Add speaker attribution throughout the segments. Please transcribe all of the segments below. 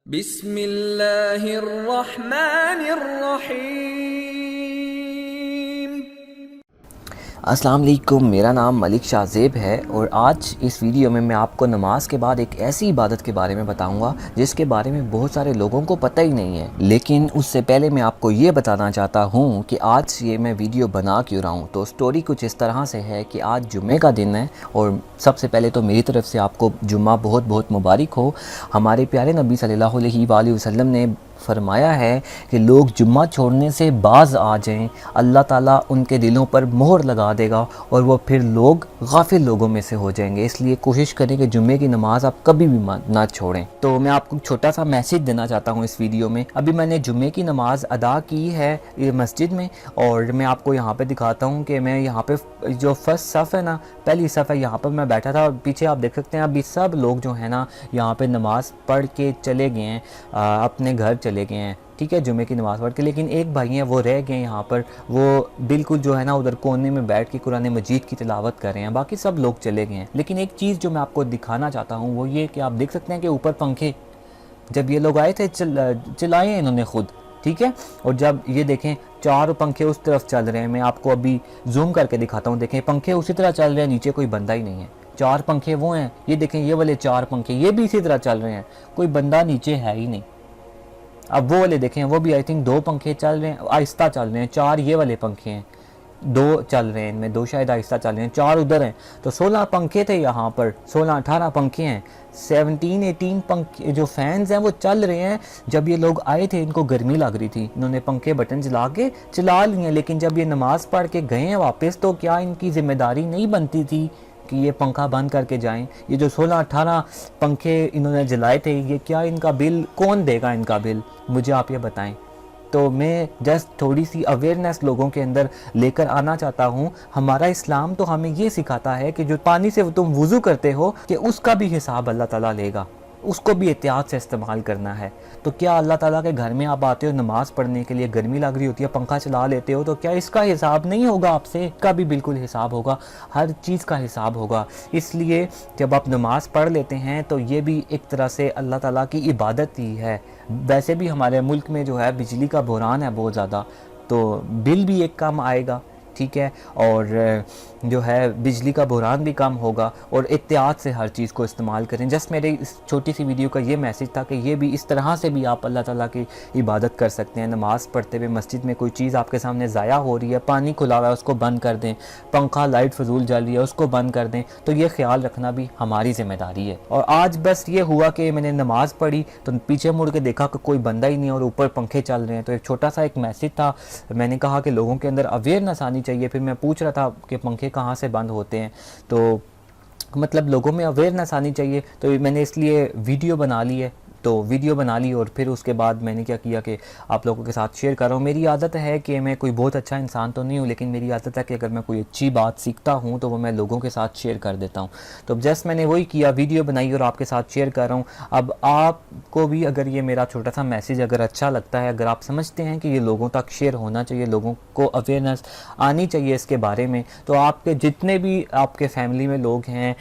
Speaker 1: बिस्मिल्लाहिर्रहमानिर्रहीम।
Speaker 2: अस्सलाम वालेकुम, मेरा नाम मलिक शाहज़ैब है और आज इस वीडियो में मैं आपको नमाज के बाद एक ऐसी इबादत के बारे में बताऊंगा जिसके बारे में बहुत सारे लोगों को पता ही नहीं है। लेकिन उससे पहले मैं आपको ये बताना चाहता हूँ कि आज ये मैं वीडियो बना क्यों रहा हूँ। तो स्टोरी कुछ इस तरह से है कि आज जुम्मे का दिन है और सबसे पहले तो मेरी तरफ से आपको जुम्मा बहुत बहुत मुबारक हो। हमारे प्यारे नबी सल्लल्लाहु अलैहि वसल्लम ने फरमाया है कि लोग जुम्मा छोड़ने से बाज आ जाएं, अल्लाह ताला उनके दिलों पर मोहर लगा देगा और वो फिर लोग गाफिल लोगों में से हो जाएंगे। इसलिए कोशिश करें कि जुम्मे की नमाज़ आप कभी भी ना छोड़ें। तो मैं आपको छोटा सा मैसेज देना चाहता हूँ इस वीडियो में। अभी मैंने जुम्मे की नमाज़ अदा की है ये मस्जिद में और मैं आपको यहाँ पे दिखाता हूँ कि मैं यहाँ पे जो फर्स्ट सफ़ है ना, पहली सफ़ है, यहाँ पर मैं बैठा था और पीछे आप देख सकते हैं अभी सब लोग जो है ना यहाँ पे नमाज़ पढ़ के चले गए हैं, अपने घर चले गए हैं। ठीक है, जुमे की नमाज़ पढ़ के। लेकिन एक भाई हैं वो रह गए यहाँ पर, वो बिल्कुल जो है ना उधर कोने में बैठ के कुरान मजीद की तिलावत कर रहे हैं, बाकी सब लोग चले गए हैं। लेकिन एक चीज़ जो मैं आपको दिखाना चाहता हूँ वो ये कि आप देख सकते हैं कि ऊपर पंखे जब ये लोग आए थे चलाए हैं इन्होंने खुद। ठीक है, और जब ये देखें चार पंखे उस तरफ चल रहे हैं, मैं आपको अभी जूम करके दिखाता हूँ। देखें पंखे उसी तरह चल रहे हैं, नीचे कोई बंदा ही नहीं है। चार पंखे वो हैं, ये देखें ये वाले चार पंखे ये भी इसी तरह चल रहे हैं, कोई बंदा नीचे है ही नहीं। अब वो वाले देखें वो भी आई थिंक दो पंखे चल रहे हैं, आहिस्ता चल रहे हैं। चार ये वाले पंखे हैं, दो चल रहे हैं, इनमें दो शायद आहिस्ता चल रहे हैं, चार उधर हैं। तो 16 पंखे थे यहाँ पर, 16-18 पंखे हैं, 17-18 पंखे जो फैंस हैं वो चल रहे हैं। जब ये लोग आए थे इनको गर्मी लग रही थी, इन्होंने पंखे बटन चला लिए। लेकिन जब ये नमाज़ पढ़ के गए हैं वापस तो क्या इनकी ज़िम्मेदारी नहीं बनती थी कि ये पंखा बंद करके जाएं? ये जो 16-18 पंखे इन्होंने जलाए थे, ये क्या इनका बिल कौन देगा? इनका बिल मुझे आप ये बताएं। तो मैं जस्ट थोड़ी सी अवेयरनेस लोगों के अंदर लेकर आना चाहता हूँ। हमारा इस्लाम तो हमें ये सिखाता है कि जो पानी से तुम वुज़ू करते हो कि उसका भी हिसाब अल्लाह ताला लेगा, उसको भी एहतियात से इस्तेमाल करना है। तो क्या अल्लाह ताला के घर में आप आते हो नमाज़ पढ़ने के लिए, गर्मी लग रही होती है, पंखा चला लेते हो, तो क्या इसका हिसाब नहीं होगा आपसे? इसका भी बिल्कुल हिसाब होगा, हर चीज़ का हिसाब होगा। इसलिए जब आप नमाज़ पढ़ लेते हैं तो ये भी एक तरह से अल्लाह ताला की इबादत ही है। वैसे भी हमारे मुल्क में जो है बिजली का बहरान है बहुत ज़्यादा, तो बिल भी एक कम आएगा। ठीक है, और जो है बिजली का बहरान भी कम होगा और एहतियात से हर चीज़ को इस्तेमाल करें। जस्ट मेरे इस छोटी सी वीडियो का ये मैसेज था कि ये भी इस तरह से भी आप अल्लाह ताला की इबादत कर सकते हैं। नमाज़ पढ़ते हुए मस्जिद में कोई चीज़ आपके सामने ज़ाया हो रही है, पानी खुला हुआ है उसको बंद कर दें, पंखा लाइट फजूल जल रही है उसको बंद कर दें। तो ये ख्याल रखना भी हमारी ज़िम्मेदारी है। और आज बस ये हुआ कि मैंने नमाज़ पढ़ी तो पीछे मुड़ के देखा कि कोई बंदा ही नहीं और ऊपर पंखे चल रहे हैं। तो एक छोटा सा एक मैसेज था, मैंने कहा कि लोगों के अंदर अवेयरनेस आनी चाहिए। फिर मैं पूछ रहा था कि पंखे कहाँ से बंद होते हैं, तो मतलब लोगों में अवेयरनेस आनी चाहिए। तो मैंने इसलिए वीडियो बना ली है, तो वीडियो बना ली और फिर उसके बाद मैंने क्या किया कि आप लोगों के साथ शेयर कर रहा हूँ। मेरी आदत है कि मैं कोई बहुत अच्छा इंसान तो नहीं हूँ, लेकिन मेरी आदत है कि अगर मैं कोई अच्छी बात सीखता हूँ तो वो मैं लोगों के साथ शेयर कर देता हूँ। तो जस्ट मैंने वही किया, वीडियो बनाई और आपके साथ शेयर कर रहा हूँ। अब आपको भी अगर ये मेरा छोटा सा मैसेज अगर अच्छा लगता है, अगर आप समझते हैं कि ये लोगों तक शेयर होना चाहिए, लोगों को अवेयरनेस आनी चाहिए इसके बारे में, तो आपके जितने भी आपके फैमिली में लोग हैं,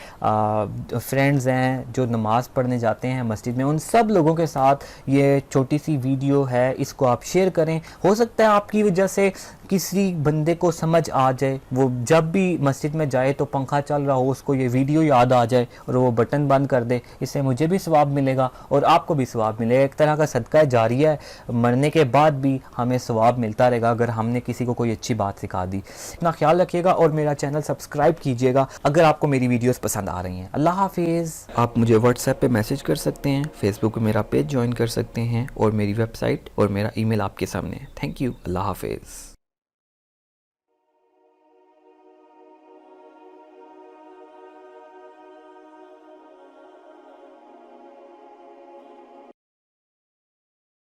Speaker 2: फ्रेंड्स हैं जो नमाज़ पढ़ने जाते हैं मस्जिद में, उन सब लोगों के साथ ये छोटी सी वीडियो है, इसको आप शेयर करें। हो सकता है आपकी वजह से किसी बंदे को समझ आ जाए, वो जब भी मस्जिद में जाए तो पंखा चल रहा हो उसको ये वीडियो याद आ जाए और वो बटन बंद कर दे। इससे मुझे भी सवाब मिलेगा और आपको भी सवाब मिलेगा। एक तरह का सदका जारिया है, मरने के बाद भी हमें सवाब मिलता रहेगा अगर हमने किसी को कोई अच्छी बात सिखा दी। अपना ख्याल रखिएगा और मेरा चैनल सब्सक्राइब कीजिएगा अगर आपको मेरी वीडियोस पसंद आ रही हैं। अल्लाह हाफिज़। आप मुझे व्हाट्सएप पे मैसेज कर सकते हैं, फेसबुक पे मेरा पेज ज्वाइन कर सकते हैं और मेरी वेबसाइट और मेरा ईमेल आपके सामने है। Thank you. अल्लाह हाफिज़।